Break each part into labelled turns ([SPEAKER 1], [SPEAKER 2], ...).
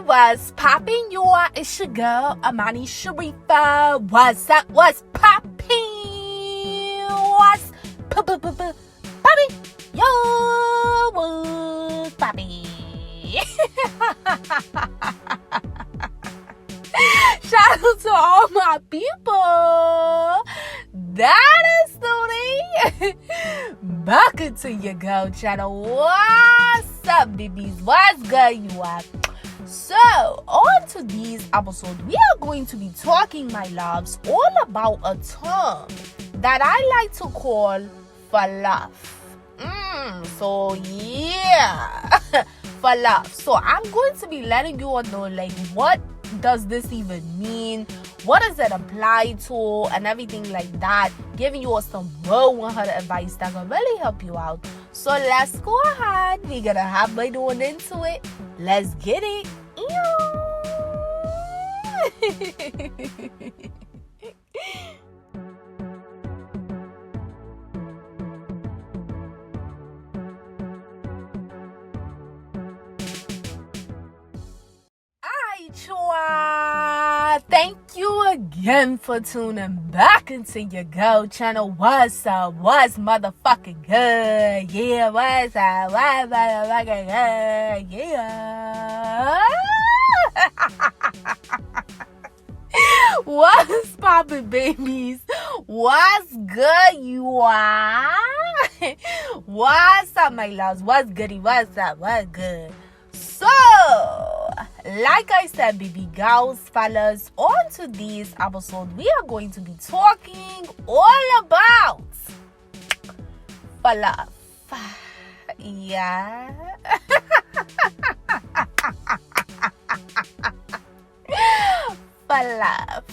[SPEAKER 1] What's popping, y'all? It's your girl, AmaniSharifah. What's up? What's popping? What's popping? Yo, what's popping? Shout out to all my people. Dynasty. Back into your girl channel. What's up, babies? What's good, you are? So, on to this episode, we are going to be talking, my loves, all about a term that I like to call falaf. So yeah, falaf. So I'm going to be letting you all know, like, what does this even mean? What does it apply to? And everything like that. Giving you all some real 100 advice that can really help you out. So let's go ahead. We're gonna hop right on into it. Let's get it. Thank you again for tuning back into your girl channel. What's up? What's motherfucking good? Yeah, what's up? What's motherfucking good? Yeah. What's poppin', babies? What's good, you are? What's up, my loves? What's goody? What's up? What's good? So, like I said, baby girls, fellas, on to this episode, we are going to be talking all about falaf. Yeah. Falaf.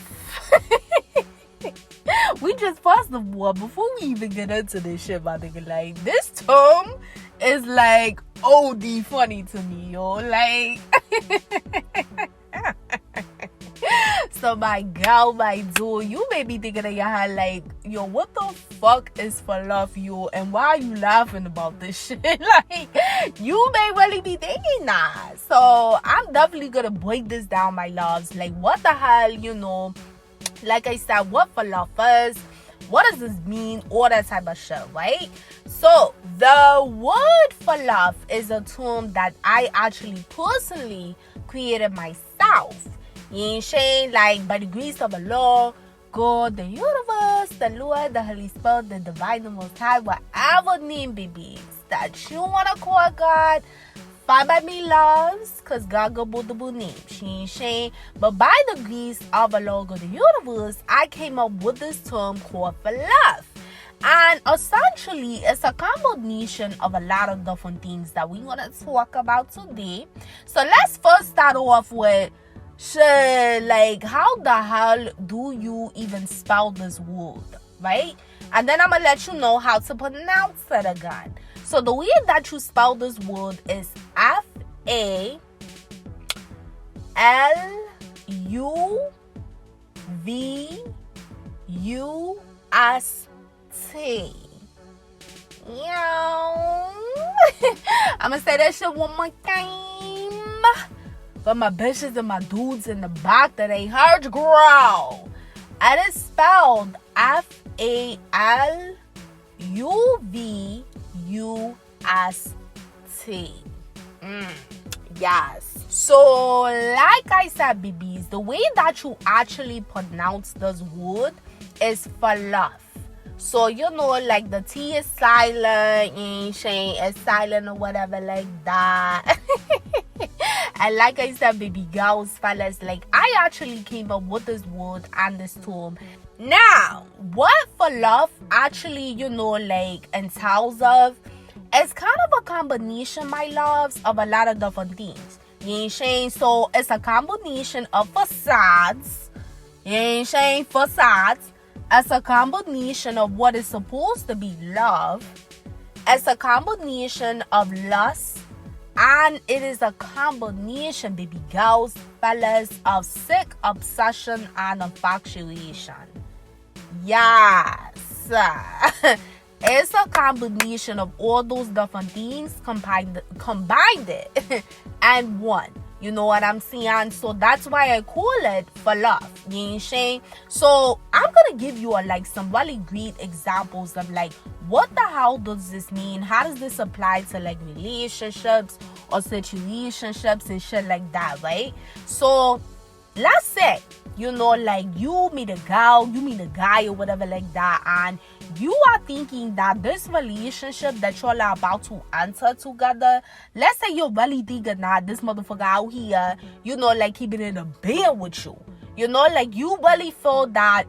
[SPEAKER 1] We just paused the war before we even get into this shit, my nigga. Like, this term is like OD funny to me, yo. Like, so my girl, my dude, you may be thinking in your head like, yo, what the fuck is falaf, yo? And why are you laughing about this shit? Like, you may really be thinking that. So I'm definitely gonna break this down, my loves. Like, what the hell, you know? Like I said, what falaf is? What does this mean? All that type of shit, right? So, the word falaf is a term that I actually personally created myself. You ain't saying, like, by the grace of Allah, God, the universe, the Lord, the Holy Spirit, the Divine, the Most High, whatever name, babies, that you want to call God, fine by me, loves, because God got both the name. She ain't saying, but by the grace of Allah, God, the universe, I came up with this term called falaf. And essentially, it's a combination of a lot of different things that we want to talk about today. So let's first start off with, like, how the hell do you even spell this word, right? And then I'm going to let you know how to pronounce it again. So the way that you spell this word is Faluvust. I'm gonna say that shit one more time for my bitches and my dudes in the back that ain't heard you growl. And it's spelled Faluvust. Yes. So, like I said, babies, the way that you actually pronounce this word is falaf. So, you know, like, the T is silent, you ain't saying it's silent or whatever like that. And like I said, baby girls, fellas, like, I actually came up with this word and this term. Now, what falaf actually, you know, like, entails of, it's kind of a combination, my loves, of a lot of different things. You ain't saying? So, it's a combination of facades. You ain't saying? Facades. It's a combination of what is supposed to be love. It's a combination of lust. And it is a combination, baby girls, fellas, of sick obsession and infatuation. Yes. It's a combination of all those different things combined it and one. You know what I'm saying? So that's why I call it for love. You know what I'm saying? So I'm gonna give you some really great examples of what the hell does this mean? How does this apply to relationships or situationships and shit like that, right? So let's say, you meet a girl, you meet a guy or whatever like that, and you are thinking that this relationship that y'all are about to enter together, let's say you're really thinking that this motherfucker out here, he been in a bed with you. You really feel that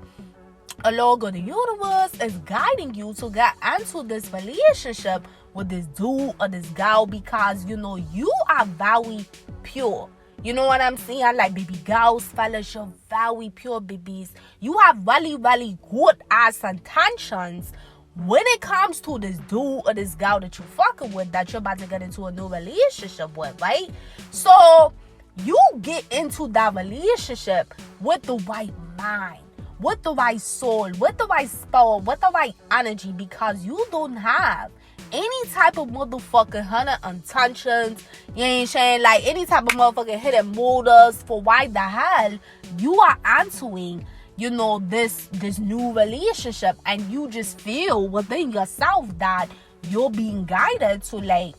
[SPEAKER 1] a Lord of the universe is guiding you to get into this relationship with this dude or this girl because, you are very pure. You know what I'm saying? Baby girls, fellas, you're very pure babies. You have really, really good ass intentions when it comes to this dude or this girl that you're fucking with, that you're about to get into a new relationship with, right? So you get into that relationship with the right mind, with the right soul, with the right spirit, with the right energy, because you don't have any type of motherfucking hunter intentions, you ain't saying any type of motherfucking hidden motives for why the hell you are entering, this new relationship, and you just feel within yourself that you're being guided to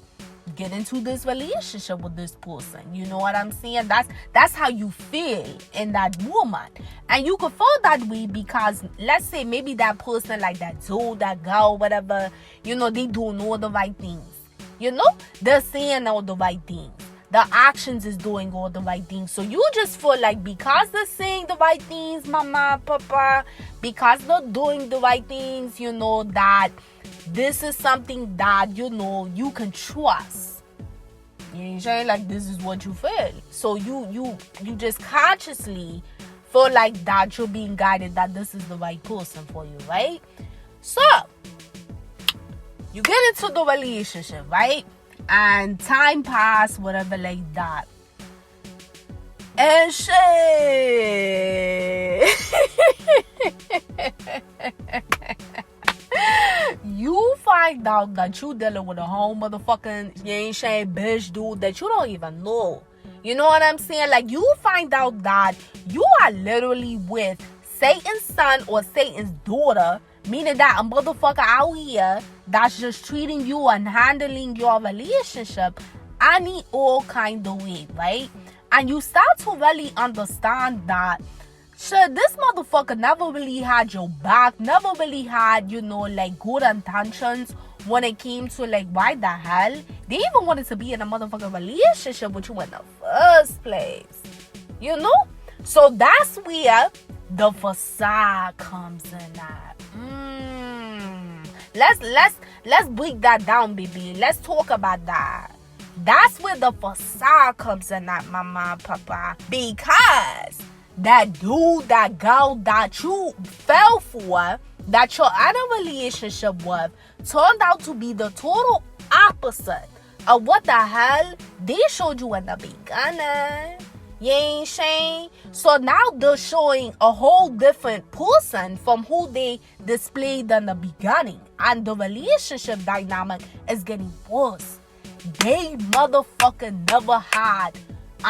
[SPEAKER 1] get into this relationship with this person. You know what I'm saying? That's how you feel in that moment. And you could feel that way because let's say maybe that person, that dude, that girl, whatever, they doing all the right things. They're saying all the right things. The actions is doing all the right things. So you just feel because they're saying the right things, mama, papa, because they're doing the right things, that this is something that, you can trust. You know what I'm saying? This is what you feel. So you just consciously feel that you're being guided, that this is the right person for you, right? So you get into the relationship, right? And time pass, whatever like that. And shit. You find out that you dealing with a whole motherfucking, you ain't saying, bitch dude that you don't even know. You know what I'm saying? You find out that you are literally with Satan's son or Satan's daughter, meaning that a motherfucker out here that's just treating you and handling your relationship any all kind of way, right? And you start to really understand that shit, this motherfucker never really had your back, never really had, good intentions when it came to why the hell they even wanted to be in a motherfucking relationship with you in the first place. So that's where the facade comes in at. Let's break that down, baby. Let's talk about that. That's where the facade comes in at, mama, papa. Because that dude, that girl that you fell for, that you're in a relationship with, turned out to be the total opposite of what the hell they showed you in the beginning. You ain't saying? So now they're showing a whole different person from who they displayed in the beginning. And the relationship dynamic is getting worse. They motherfucking never had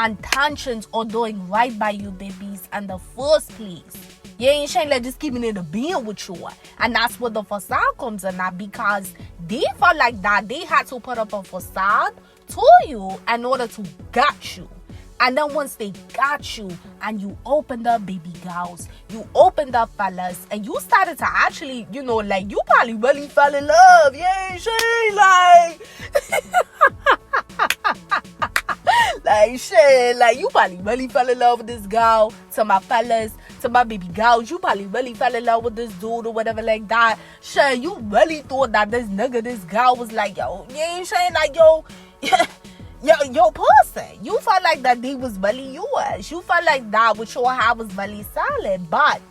[SPEAKER 1] intentions on doing right by you babies in the first place. You ain't saying just keeping it a being with you. And that's where the facade comes in now, because they felt that they had to put up a facade to you in order to get you. And then once they got you and you opened up, baby girls, you opened up, fellas, and you started to actually, you probably really fell in love. Yeah, shit, you probably really fell in love with this girl. To my fellas, to my baby girls, you probably really fell in love with this dude or whatever like that. Shit, you really thought that this nigga, this girl was yo, you ain't saying yo, your person. You felt that they was really yours. You felt that what your heart was really solid. But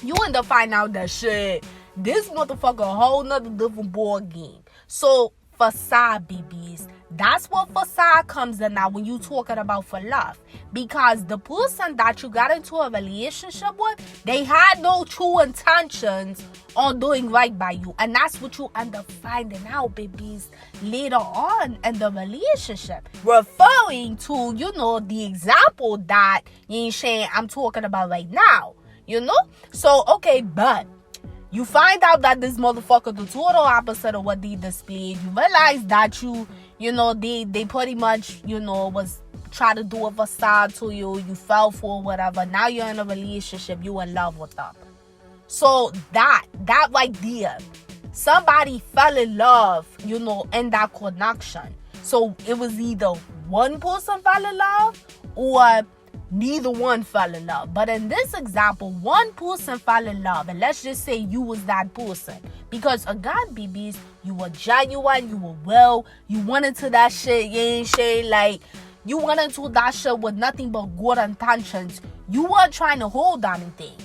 [SPEAKER 1] you end up finding out that shit, this motherfucker a whole nother different ball game. So facade babies, That's what facade comes in now when you talking about for love. Because the person that you got into a relationship with, they had no true intentions on doing right by you. And that's what you end up finding out, babies, later on in the relationship. Referring to, the example that I'm talking about right now. So, okay, but you find out that this motherfucker, the total opposite of what they displayed. You realize that they pretty much, was try to do a facade to you. You fell for whatever. Now you're in a relationship. You in love with them. So that right there, somebody fell in love, in that connection. So it was either one person fell in love or neither one fell in love. But in this example, one person fell in love. And let's just say you was that person. Because again, babies, you were genuine, you were real, you went into that shit, you went into that shit with nothing but good intentions. You weren't trying to hold anything,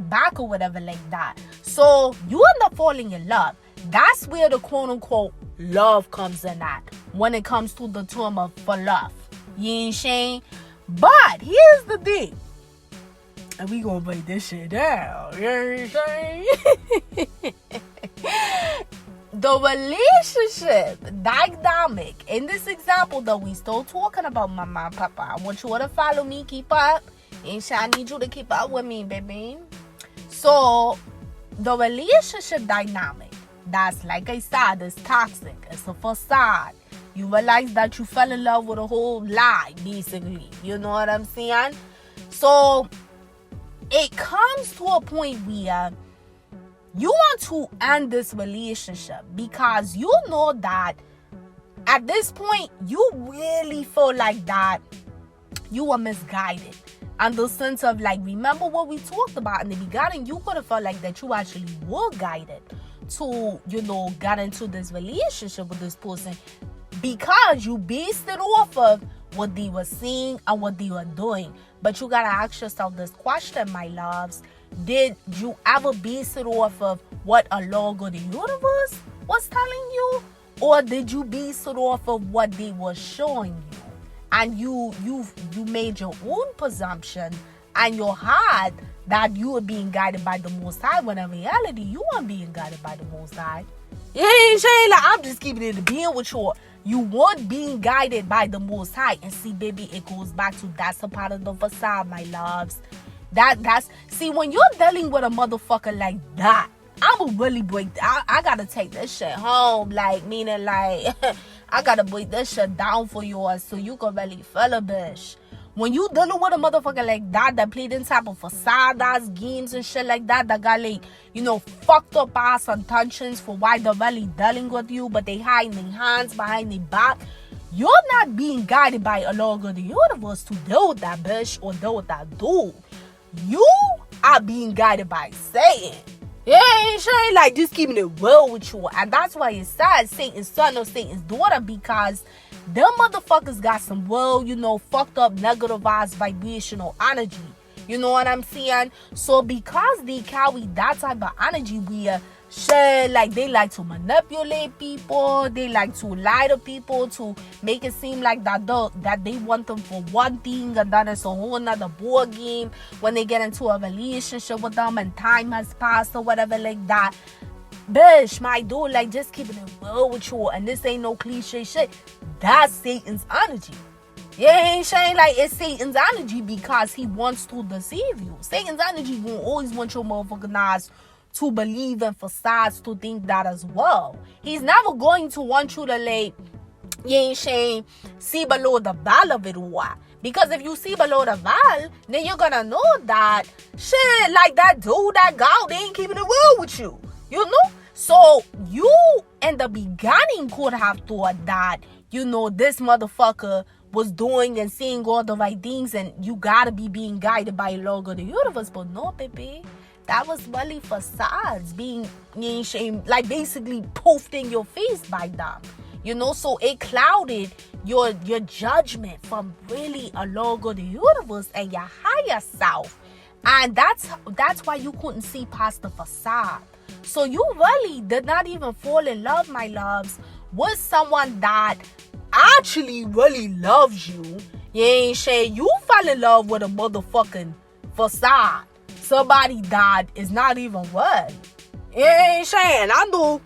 [SPEAKER 1] back or whatever like that. So you end up falling in love. That's where the quote unquote love comes in at. When it comes to the term of for love. But here's the thing. And we gonna break this shit down. The relationship dynamic in this example that we still talking about, mama and papa. I want you to follow me, keep up. I need you to keep up with me, baby. So the relationship dynamic, that's like I said, is toxic. It's a facade. You realize that you fell in love with a whole lie, basically. You know what I'm saying? So it comes to a point where you want to end this relationship because you know that at this point, you really feel like that you were misguided. And the sense of remember what we talked about in the beginning, you could have felt like that you actually were guided to, get into this relationship with this person because you based it off of what they were seeing and what they were doing. But you gotta ask yourself this question, my loves. Did you ever base it off of what a Lord of the universe was telling you? Or did you base it off of what they were showing you? And you made your own presumption and your heart that you were being guided by the Most High, when in reality, you weren't being guided by the Most High. I'm just keeping it a being with you. You weren't being guided by the Most High. And see, baby, it goes back to that's a part of the facade, my loves. See, when you're dealing with a motherfucker like that, I'ma really I gotta take this shit home. I gotta break this shit down for you so you can really feel a bitch. When you dealing with a motherfucker like that played in type of facade games and shit like that got fucked up ass intentions for why they're really dealing with you, but they hiding their hands behind their back, you're not being guided by a Lord of the universe to deal with that bitch or deal with that dude. You are being guided by Satan. Just keeping it real with you. And that's why it says Satan's son or Satan's daughter, because them motherfuckers got some real, fucked up negative ass vibrational energy. You know what I'm saying? So because they carry that type of energy where they like to manipulate people, they like to lie to people to make it seem like that they want them for one thing, and then it's a whole nother board game when they get into a relationship with them and time has passed or whatever like that. Bitch, my dude, just keeping it real with you, and this ain't no cliche shit. That's Satan's energy. It's Satan's energy because he wants to deceive you. Satan's energy will always want your motherfucking eyes to believe in facades, to think that as well. He's never going to want you to see below the veil of it all. Because if you see below the veil, then you're gonna know that that dude, that girl, they ain't keeping it real with you. So you in the beginning could have thought that, this motherfucker was doing and saying all the right things and you gotta be being guided by a Lord of the universe. But no, baby. That was really facades being basically poofed in your face by them. So it clouded your judgment from really a Lord of the universe and your higher self. And that's why you couldn't see past the facade. So you really did not even fall in love, my loves, with someone that actually really loves you, you ain't saying you fell in love with a motherfucking facade. Somebody that is not even what. You ain't saying. I know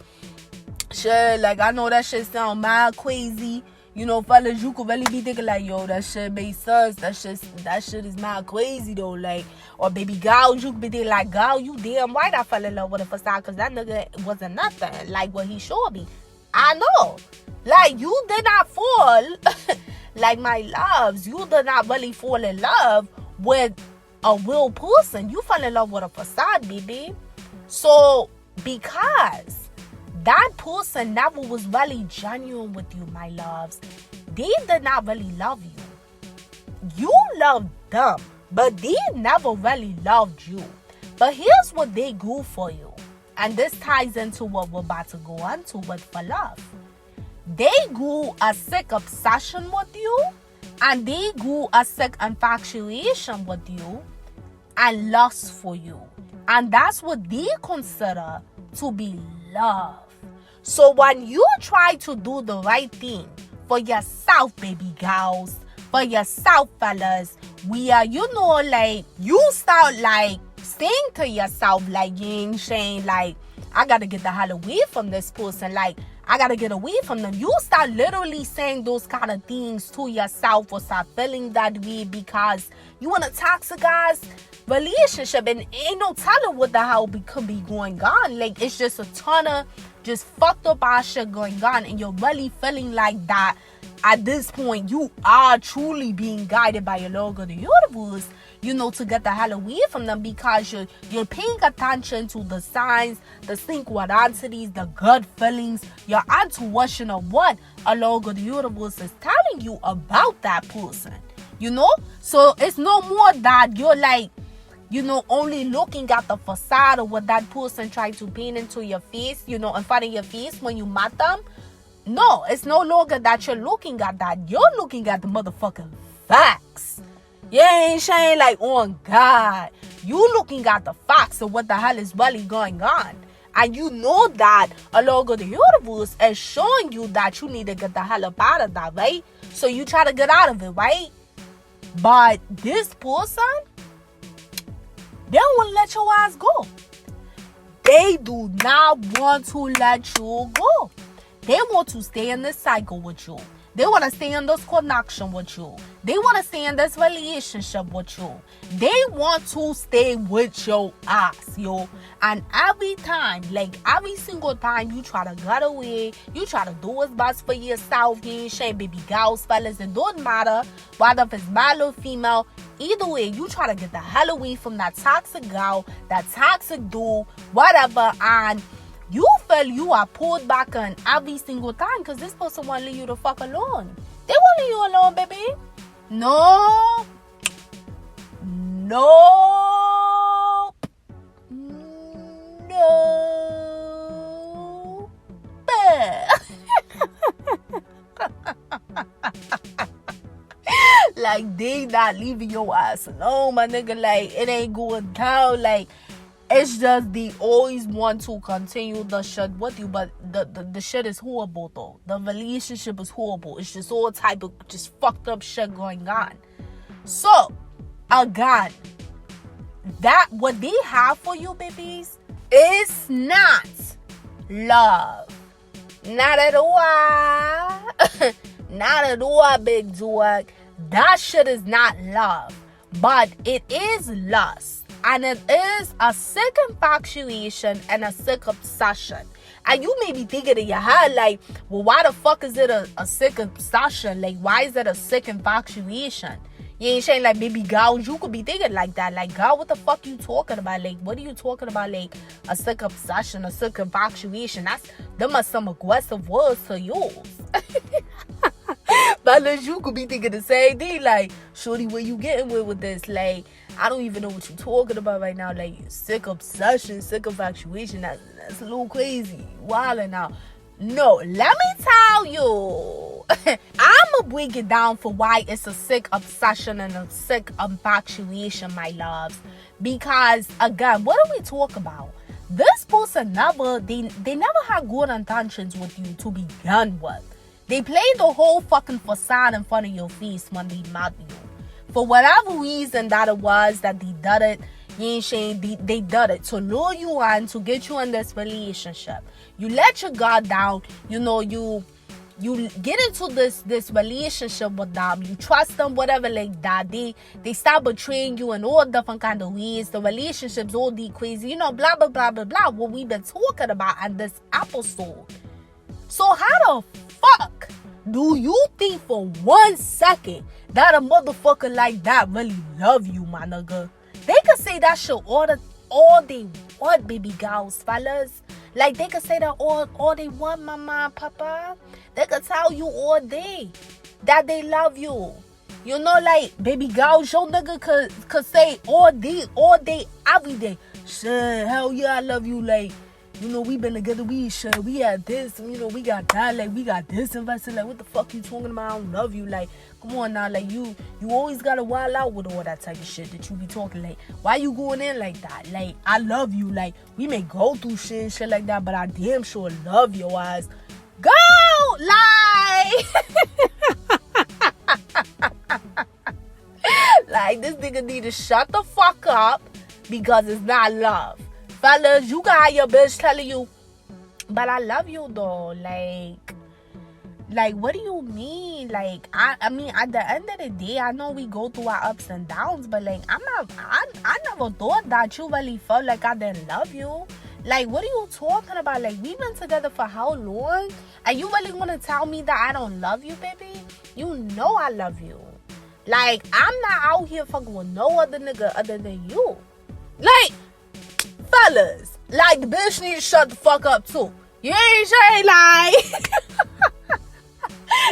[SPEAKER 1] shit, like I know that shit sound mad crazy. You know, fellas, you could really be thinking like, yo, that shit makes sense. That shit is mad crazy though. Like, or baby girls, you could be thinking like, girl, you damn right I fell in love with a facade, because that nigga wasn't nothing like what he showed me. I know. Like, you did not fall like my loves. You did not really fall in love with a real person. You fell in love with a facade, baby. So, because that person never was really genuine with you, my loves, they did not really love you. You loved them, but they never really loved you. But here's what they do for you. And this ties into what we're about to go on to with for love. They grew a sick obsession with you, and they grew a sick infatuation with you and lust for you. And that's what they consider to be love. So when you try to do the right thing for yourself, baby girls, for yourself, fellas, like, you start like saying to yourself, like, you ain't saying like, I gotta get the hell away from this person, like, I gotta get away from them. You start literally saying those kind of things to yourself, or start feeling that way because you in a toxic ass relationship, and ain't no telling what the hell could be going on. Like, it's just a ton of just fucked up ass shit going on, and you're really feeling like that at this point you are truly being guided by your Lord of the universe, you know, to get the hell away from them, because you're paying attention to the signs, the synchronicities, the gut feelings, your intuition of what a Lord of the universe is telling you about that person, you know. So it's no more that you're like, you know, only looking at the facade of what that person tried to paint into your face, you know, in front of your face when you met them. No, it's no longer that you're looking at that. You're looking at the motherfucking facts. You ain't saying like, oh God. You looking at the facts of what the hell is really going on. And you know that a Lord of the universe is showing you that you need to get the hell up out of that, right? So you try to get out of it, right? But this person, they don't want to let your ass go. They do not want to let you go. They want to stay in this cycle with you. They want to stay in this connection with you. They want to stay in this relationship with you. They want to stay with your ass, yo. And every time, like every single time you try to get away, you try to do what's best for yourself, you ain't shame, baby girls, fellas, it don't matter whether if it's male or female. Either way, you try to get the hell away from that toxic girl, that toxic dude, whatever, and you feel you are pulled back on every single time because this person won't leave you the fuck alone. They won't leave you alone, baby. No. No. No. Like, they not leaving your ass alone, my nigga. Like, it ain't going down. Like, it's just they always want to continue the shit with you, but the shit is horrible though. The relationship is horrible. It's just all type of just fucked up shit going on. So, again, that what they have for you, babies, is not love. Not at all. Not at all, big dog. That shit is not love. But it is lust. And it is a sick infatuation and a sick obsession. And you may be thinking in your head, like, well, why the fuck is it a sick obsession? Like, why is it a sick infatuation? You ain't saying, like, baby girl, you could be thinking like that. Like, girl, what the fuck you talking about? Like, what are you talking about? Like, a sick obsession, a sick infatuation. Them are some aggressive words to use. But you could be thinking the same thing. Like, shorty, where you getting with this? Like, I don't even know what you're talking about right now. Like, sick obsession, sick infatuation. That's a little crazy. Wildin' now. No, let me tell you. I'ma break it down for why it's a sick obsession and a sick infatuation, my loves. Because, again, what do we talk about? this person they never had good intentions with you to begin with. They played the whole fucking facade in front of your face when they met you. For whatever reason that it was that they did it, you ain't saying they did it to lure you on, to get you in this relationship. You let your guard down, you know, you get into this relationship with them, you trust them, whatever like that. They start betraying you in all different kind of ways. The relationships all the crazy, you know, blah blah blah blah blah, what we've been talking about in this episode. So how the fuck do you think for 1 second that a motherfucker like that really love you, my nigga? They could say that shit all they want, baby girls, fellas. Like, they could say that all they want, mama and papa. They could tell you all day that they love you. You know, like, baby girls, your nigga could say all day, every day. Shit, hell yeah, I love you. Like, you know, we been together, we had this, you know, we got that, like, we got this invested. Like, what the fuck you talking about? I don't love you. Like, come on now, like, you always gotta wild out with all that type of shit that you be talking. Like, why you going in like that? Like, I love you. Like, we may go through shit like that, but I damn sure love your ass. Go! Like, like, this nigga need to shut the fuck up because it's not love. Fellas, you got your bitch telling you, but I love you though. Like, what do you mean? Like, I mean, at the end of the day, I know we go through our ups and downs, but like, I never thought that you really felt like I didn't love you. Like, what are you talking about? Like, we've been together for how long? And you really want to tell me that I don't love you, baby? You know I love you. Like, I'm not out here fucking with no other nigga other than you. Like, fellas, like, the bitch need to shut the fuck up too. You ain't saying like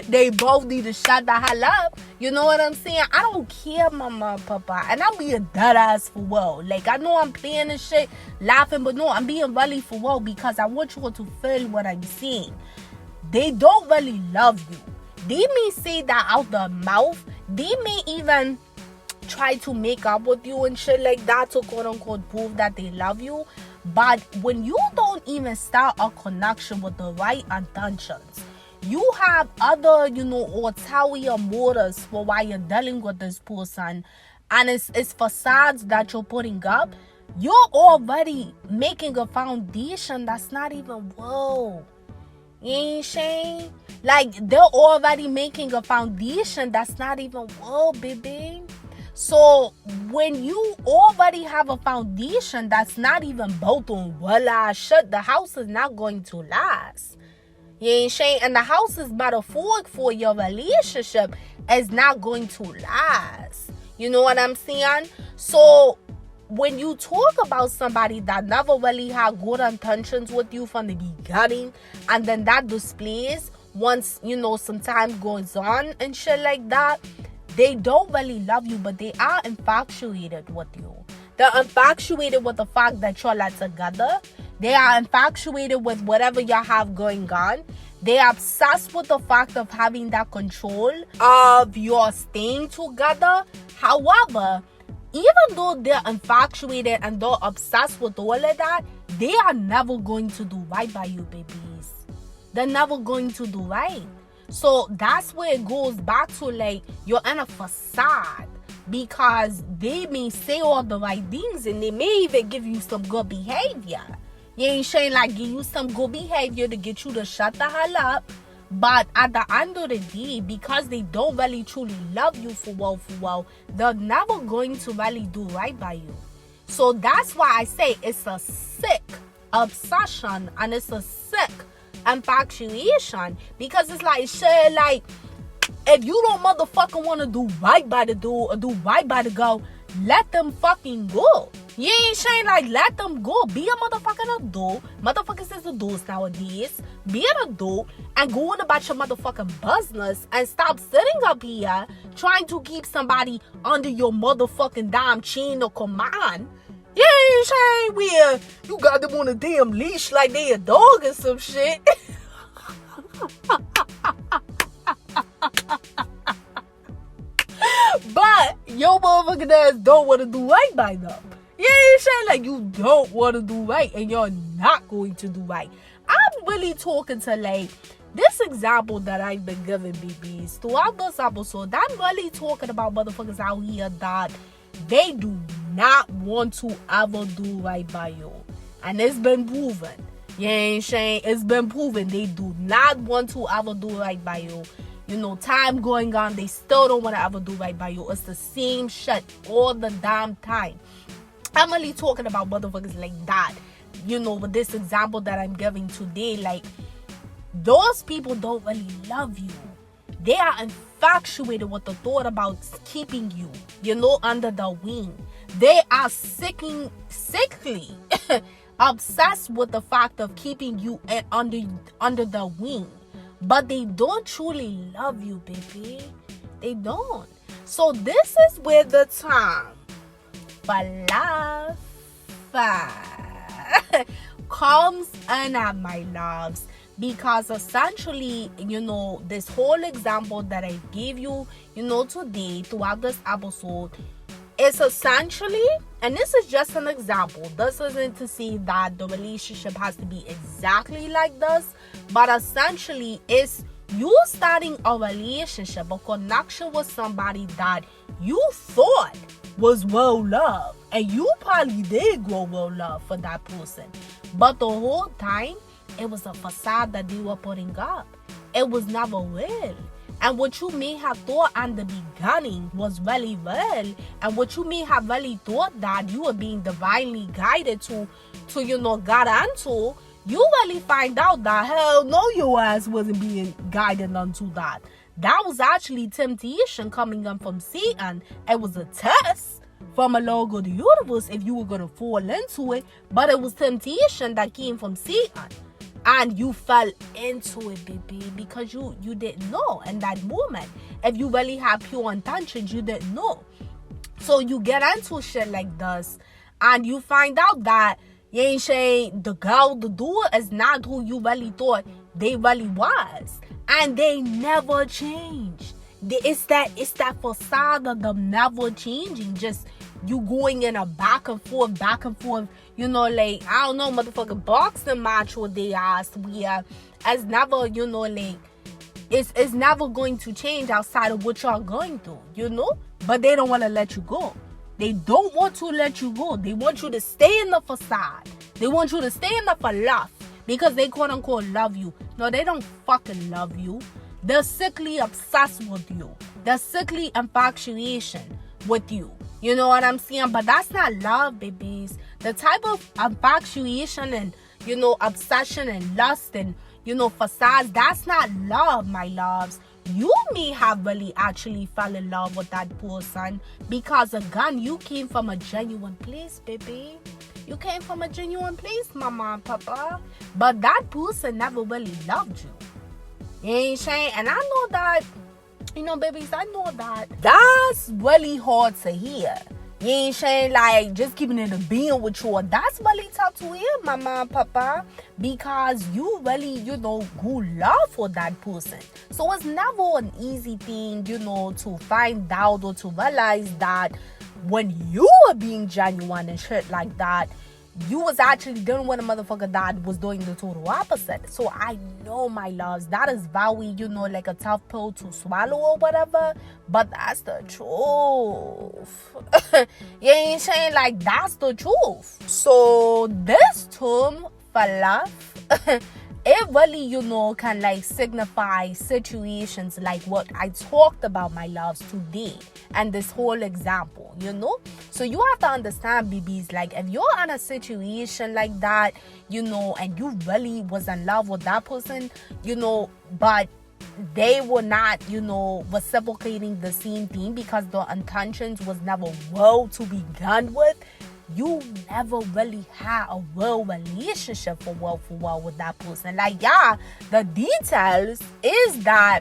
[SPEAKER 1] they both need to shut the hell up. You know what I'm saying? I don't care, mama and papa. And I'm being dead ass for well. Like, I know I'm playing this shit, laughing, but no, I'm being really for well because I want you to feel what I'm saying. They don't really love you. They may say that out their mouth. They may even try to make up with you and shit like that to quote unquote prove that they love you. But when you don't even start a connection with the right intentions, you have other, you know, ulterior motives for why you're dealing with this person, and it's facades that you're putting up. You're already making a foundation that's not even real. You ain't saying? Like, they're already making a foundation that's not even real, baby. So when you already have a foundation that's not even built on well shit, the house is not going to last. You ain't saying? And the house is metaphoric for your relationship is not going to last. You know what I'm saying? So when you talk about somebody that never really had good intentions with you from the beginning, and then that displays once, you know, some time goes on and shit like that, they don't really love you, but they are infatuated with you. They're infatuated with the fact that you're like together. They are infatuated with whatever y'all have going on. They are obsessed with the fact of having that control of your staying together. However, even though they're infatuated and they're obsessed with all of that, they are never going to do right by you, babies. They're never going to do right. So that's where it goes back to, like, you're in a facade because they may say all the right things and they may even give you some good behavior. You ain't saying like give you some good behavior to get you to shut the hell up. But at the end of the day, because they don't really truly love you for well, they're never going to really do right by you. So that's why I say it's a sick obsession and it's a sick infatuation, because it's like shit, like, if you don't motherfucking want to do right by the dude or do right by the girl, let them fucking go. You ain't saying like let them go. Be a motherfucking adult. Motherfuckers is adults nowadays. Be an adult and go on about your motherfucking business and stop sitting up here trying to keep somebody under your motherfucking damn chain of command. You ain't saying where you got them on a damn leash like they a dog or some shit. But your motherfucking ass don't want to do right by them. You ain't saying like you don't want to do right and you're not going to do right. I'm really talking to like this example that I've been giving BBs throughout this episode. I'm really talking about motherfuckers out here that they do not want to ever do right by you. And it's been proven. You ain't saying it's been proven they do not want to ever do right by you. You know, time going on, they still don't want to ever do right by you. It's the same shit all the damn time. I'm really talking about motherfuckers like that. You know, with this example that I'm giving today, like, those people don't really love you. They are infatuated with the thought about keeping you, you know, under the wing. They are sickly obsessed with the fact of keeping you under the wing. But they don't truly love you, baby. They don't. So this is where the time for love comes in at, my loves. Because essentially, you know, this whole example that I gave you, you know, today throughout this episode, is essentially, and this is just an example. This isn't to say that the relationship has to be exactly like this, but essentially it's you starting a relationship, a connection with somebody that you thought was well loved, and you probably did grow well loved for that person, but the whole time it was a facade that they were putting up. It was never real. And what you may have thought in the beginning was really real, and what you may have really thought that you were being divinely guided to you know, got into, you really find out that hell no, your ass wasn't being guided onto that. That was actually temptation coming up from Satan. It was a test from a Lord of the universe if you were going to fall into it, but it was temptation that came from Satan. And you fell into it, baby, because you didn't know in that moment. If you really have pure intentions, you didn't know. So you get into shit like this, and you find out that you ain't saying the girl, the dude is not who you really thought they really was. And they never changed. It's that facade of them never changing. Just you going in a back and forth, you know, like, I don't know, motherfucking boxing match with their ass, where it's never, you know, like, it's never going to change outside of what y'all going through, you know? But they don't want to let you go. They don't want to let you go. They want you to stay in the facade. They want you to stay in the fluff because they quote unquote love you. No, they don't fucking love you. They're sickly obsessed with you. They're sickly infatuation with you. You know what I'm saying? But that's not love, babies. The type of infatuation and, you know, obsession and lust and, you know, facades, that's not love, my loves. You may have really actually fell in love with that person because, again, you came from a genuine place, baby. You came from a genuine place, mama and papa. But that person never really loved you. You ain't saying? And I know that, you know, babies, I know that that's really hard to hear. You ain't saying, like, just keeping it a being with you. That's really tough to hear, mama and papa, because you really, you know, grew love for that person. So it's never an easy thing, you know, to find out or to realize that when you were being genuine and shit like that, you was actually dealing with a motherfucker that was doing the total opposite. So I know, my loves, that is very, you know, like a tough pill to swallow or whatever, but that's the truth. You ain't saying, like, that's the truth. So this term for love, it really, you know, can like signify situations like what I talked about, my loves, today, and this whole example, you know. So you have to understand, BBs, like, if you're in a situation like that, you know, and you really was in love with that person, you know, but they were not, you know, reciprocating the same thing because the intentions was never well to begin with, you never really had a real relationship for well with that person. Like, yeah, the details is that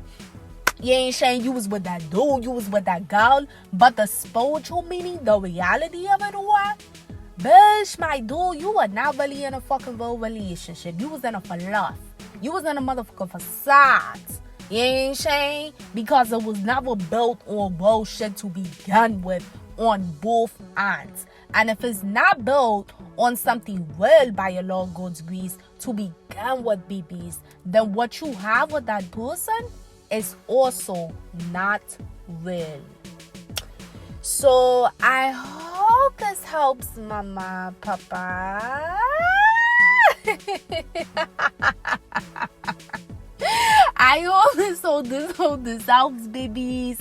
[SPEAKER 1] you ain't saying you was with that dude, you was with that girl, but the spiritual meaning, the reality of it all, bitch, my dude, you were not really in a fucking real relationship. You was in a fluff. You was in a motherfucking facade. You ain't saying? Because it was never built on bullshit to begin with on both ends. And if it's not built on something real by your Lord God's grace to begin with, babies, then what you have with that person is also not real. So I hope this helps, Mama, Papa. I hope this helps, babies.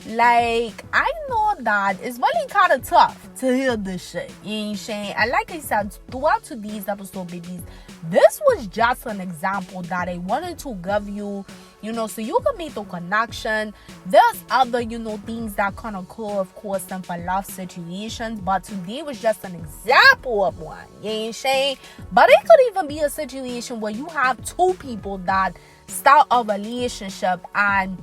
[SPEAKER 1] Like, I know that it's really kind of tough to hear this shit. You ain't saying? And like I said, throughout today's episode, babies, this was just an example that I wanted to give you, so you can make the connection. There's other, things that can occur, of course, in for love situations. But today was just an example of one. You ain't saying? But it could even be a situation where you have two people that start a relationship and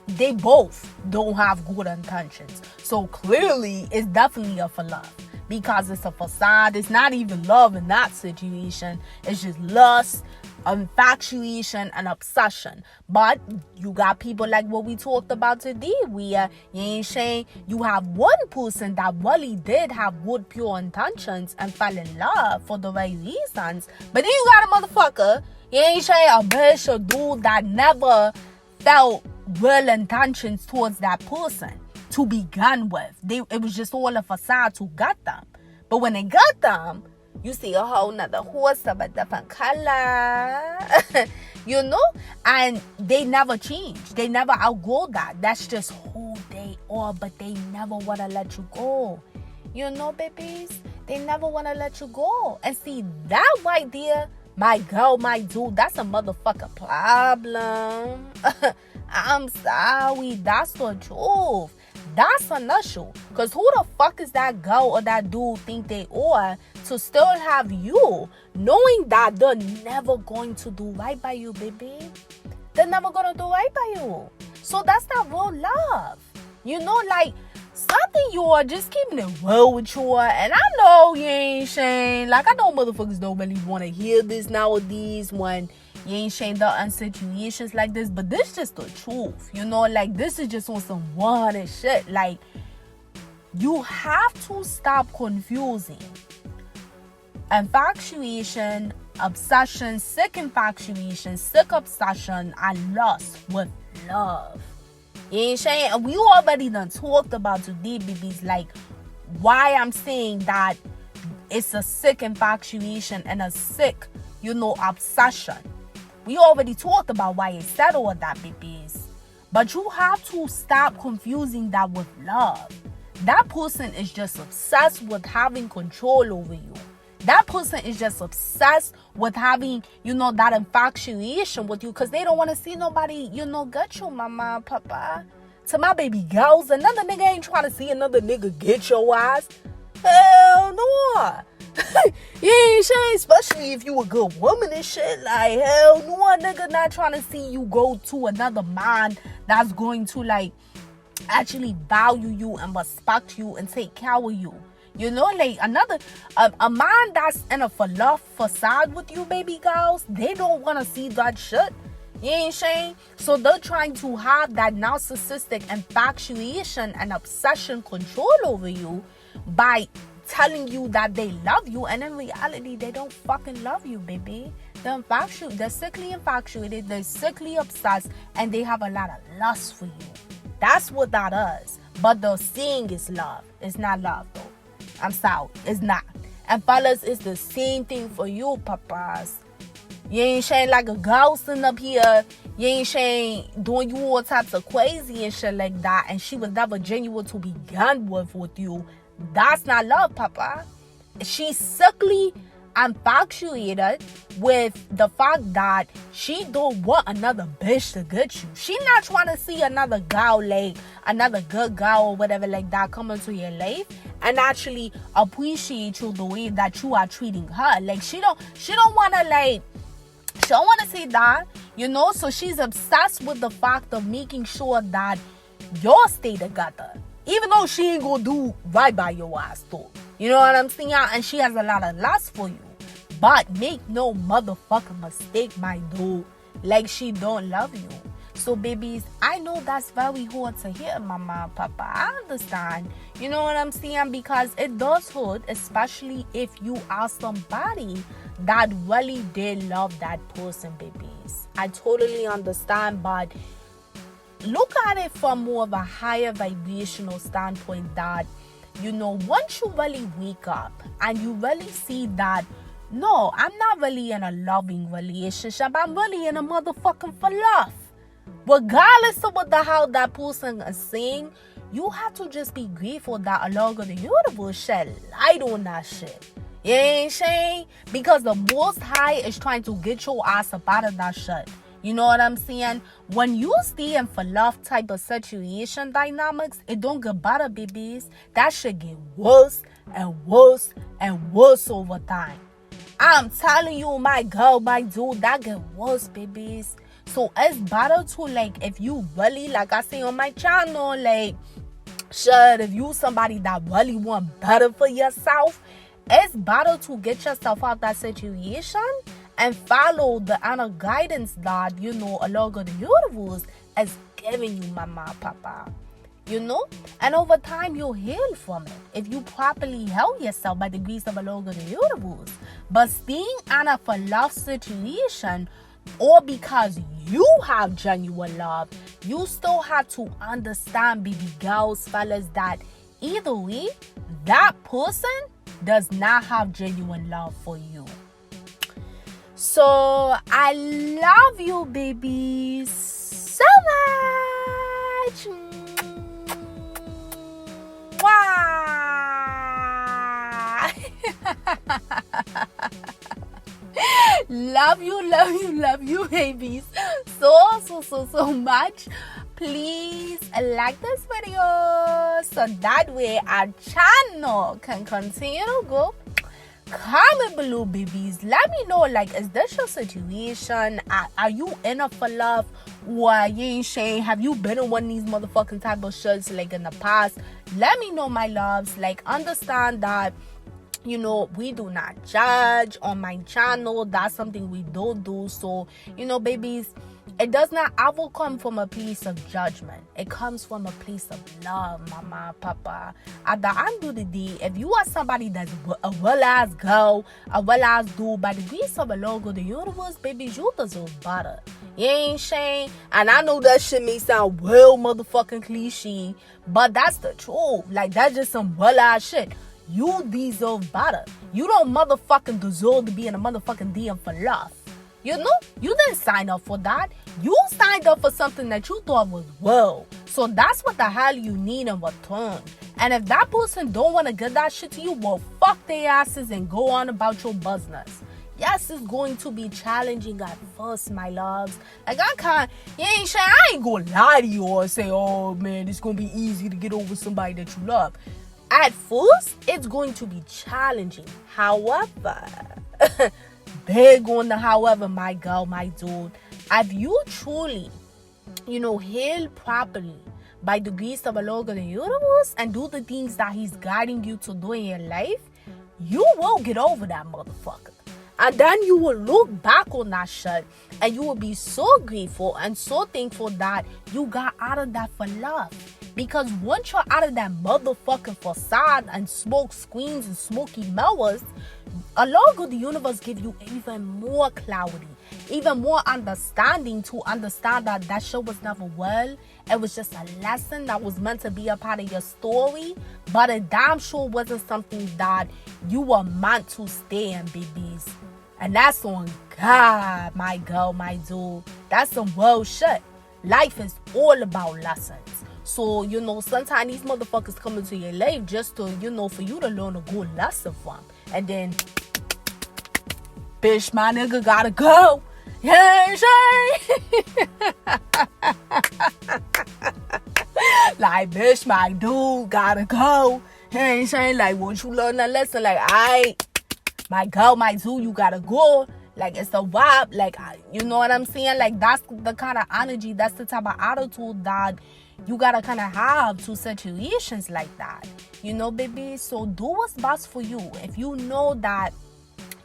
[SPEAKER 1] they both don't have good intentions. So clearly it's definitely a for love, because it's a facade. It's not even love in that situation. It's just lust, infatuation, and obsession. But you got people like what we talked about today, where you ain't saying you have one person that really did have good pure intentions and fell in love for the right reasons, but then you got a motherfucker, you ain't saying a bitch or dude that never felt real intentions towards that person to begin with. It was just all a facade to get them. But when they got them, you see a whole nother horse of a different color, and they never change. They never outgrow that. That's just who they are, but they never want to let you go. Babies, they never want to let you go. And see, that right there, my girl, my dude, that's a motherfucking problem. I'm sorry, that's the truth. That's an issue. Because who the fuck is that girl or that dude think they are to still have you, knowing that they're never going to do right by you, baby? They're never going to do right by you. So that's not real love. Like, something you are just keeping it real with you. And I know you ain't saying, like, I know motherfuckers don't really want to hear this nowadays when you ain't saying the in situations like this, but this just the truth, like, this is just on some one and shit. Like, you have to stop confusing infatuation, obsession, sick infatuation, sick obsession, and lust with love. You ain't saying? And we already done talked about today, babies, like, why I'm saying that it's a sick infatuation and a sick, obsession. We already talked about why it's said all that, babies. But you have to stop confusing that with love. That person is just obsessed with having control over you. That person is just obsessed with having, that infatuation with you, because they don't want to see nobody, get you, Mama, Papa. To my baby girls, another nigga ain't trying to see another nigga get your ass. Hell no. You ain't saying, especially if you a good woman and shit. Like, hell no, nigga not trying to see you go to another man that's going to, like, actually value you and respect you and take care of you. Like, another a man that's in a for love facade with you, baby girls, they don't want to see that shit. You ain't saying? So they're trying to have that narcissistic infatuation and obsession control over you by telling you that they love you, and in reality they don't fucking love you, baby. They're sickly infatuated, they're sickly obsessed, and they have a lot of lust for you. That's what that is. But they're saying it's love. It's not love, though. I'm sorry, it's not. And fellas, it's the same thing for you, papas. You ain't saying like a girl sitting up here, you ain't saying doing you all types of crazy and shit like that, and she was never genuine to begin with you. That's not love, papa. She's sickly infatuated with the fact that she don't want another bitch to get you. She not trying to see another girl, like another good girl or whatever like that, come into your life and actually appreciate you the way that you are treating her. Like, she don't want to, like, she don't want to see that, so she's obsessed with the fact of making sure that y'all stay together, even though she ain't gonna do right by your ass though. You know what I'm saying? And she has a lot of lust for you. But make no motherfucking mistake, my dude, like, she don't love you. So babies, I know that's very hard to hear, mama, papa. I understand. You know what I'm saying? Because it does hurt, especially if you are somebody that really did love that person, babies. I totally understand, but look at it from more of a higher vibrational standpoint that, once you really wake up and you really see that, no, I'm not really in a loving relationship. I'm really in a motherfucking for love. Regardless of what the hell that person is saying, you have to just be grateful that a lot of the universe shed light on that shit. You ain't saying? Because the Most High is trying to get your ass up out of that shit. You know what I'm saying? When you stay in for love type of situation dynamics, it don't get better, babies. That shit get worse and worse and worse over time. I'm telling you, my girl, my dude, that get worse, babies. So it's better to, like, if you really, like I say on my channel, like, shit, if you somebody that really want better for yourself, it's better to get yourself out that situation and follow the inner guidance that, a lot of the universe is giving you, mama, papa. And over time you'll heal from it if you properly help yourself by the grace of a Lord of the universe. But staying in a for love situation, or because you have genuine love, you still have to understand, baby girls, fellas, that either way, that person does not have genuine love for you. So I love you, babies, so much. Love you, babies, so much. Please like this video so that way our channel can continue to go. Comment below, babies. Let me know, like, is this your situation? Are you in it for love? Or you ain't saying, have you been in one of these motherfucking type of shits like in the past? Let me know, my loves. Like, understand that, we do not judge on my channel. That's something we don't do. So, babies, it does not ever come from a place of judgment. It comes from a place of love, mama, papa. At the end of the day, if you are somebody that's a well-ass girl, a well-ass dude, by the grace of the Lord of the universe, babies, you deserve better. You ain't saying? And I know that shit may sound well motherfucking cliche, but that's the truth. Like, that's just some well-ass shit. You deserve better. You don't motherfucking deserve to be in a motherfucking DM for love. You didn't sign up for that. You signed up for something that you thought was well. So that's what the hell you need in return. And if that person don't want to give that shit to you, well, fuck their asses and go on about your business. Yes, it's going to be challenging at first, my loves. Like, I ain't gonna lie to you or say, oh man, it's gonna be easy to get over somebody that you love. At first, it's going to be challenging. However, big on the however, my girl, my dude. If you truly, heal properly by the grace of the Lord of the universe and do the things that he's guiding you to do in your life, you will get over that motherfucker. And then you will look back on that shit and you will be so grateful and so thankful that you got out of that for love. Because once you're out of that motherfucking facade and smoke screens and smoky mirrors, a lot of the universe give you even more clarity, even more understanding to understand that that shit was never well. It was just a lesson that was meant to be a part of your story, but it damn sure wasn't something that you were meant to stay in, babies. And that's on God, my girl, my dude. That's some world shit. Life is all about lessons. So, sometimes these motherfuckers come into your life just to, for you to learn a good lesson from. And then, bitch, my nigga gotta go. Yeah, like, bitch, my dude gotta go. He ain't saying, like, once you learn that lesson, like, alright, my girl, my dude, you gotta go. Like, it's a vibe. Like, you know what I'm saying? Like, that's the kind of energy, that's the type of attitude that you gotta kind of have to situations like that. Baby? So do what's best for you. If you know that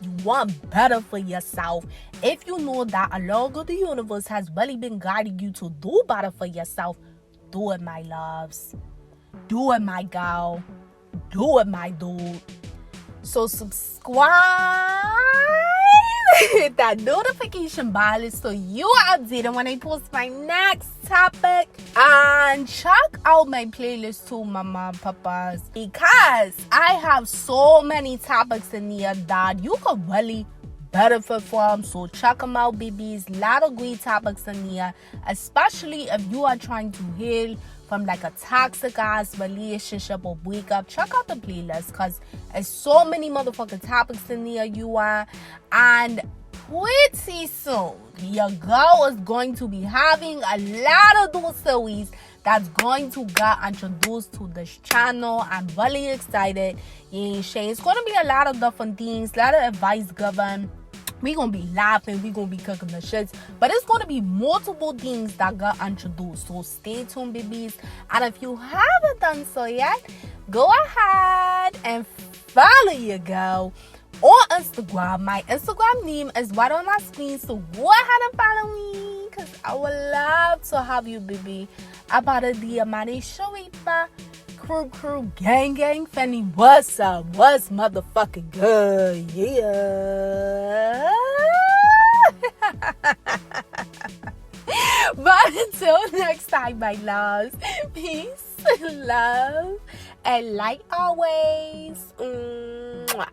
[SPEAKER 1] you want better for yourself, if you know that a lot of the universe has really been guiding you to do better for yourself, do it, my loves. Do it, my girl. Do it, my dude. So subscribe, hit that notification bell so you are updated when I post my next topic, and check out my playlist too, mama papas, because I have so many topics in here that you could really benefit from. So check them out, babies. Lot of great topics in here, especially if you are trying to heal from like a toxic ass relationship or breakup. Check out the playlist, because there's so many motherfucking topics in here, you are. And pretty soon your girl is going to be having a lot of those series that's going to get introduced to this channel. I'm really excited. It's going to be a lot of different things, a lot of advice given. We're going to be laughing, we're going to be cooking the shits, but it's going to be multiple things that got introduced. So stay tuned, babies. And if you haven't done so yet, go ahead and follow your girl on Instagram. My Instagram name is right on my screen, so go ahead and follow me, because I would love to have you, baby. About the AmaniSharifah crew, gang, Fanny, what's up? What's motherfucking good? Yeah. But until next time, my loves, peace, love, and like always. Mwah.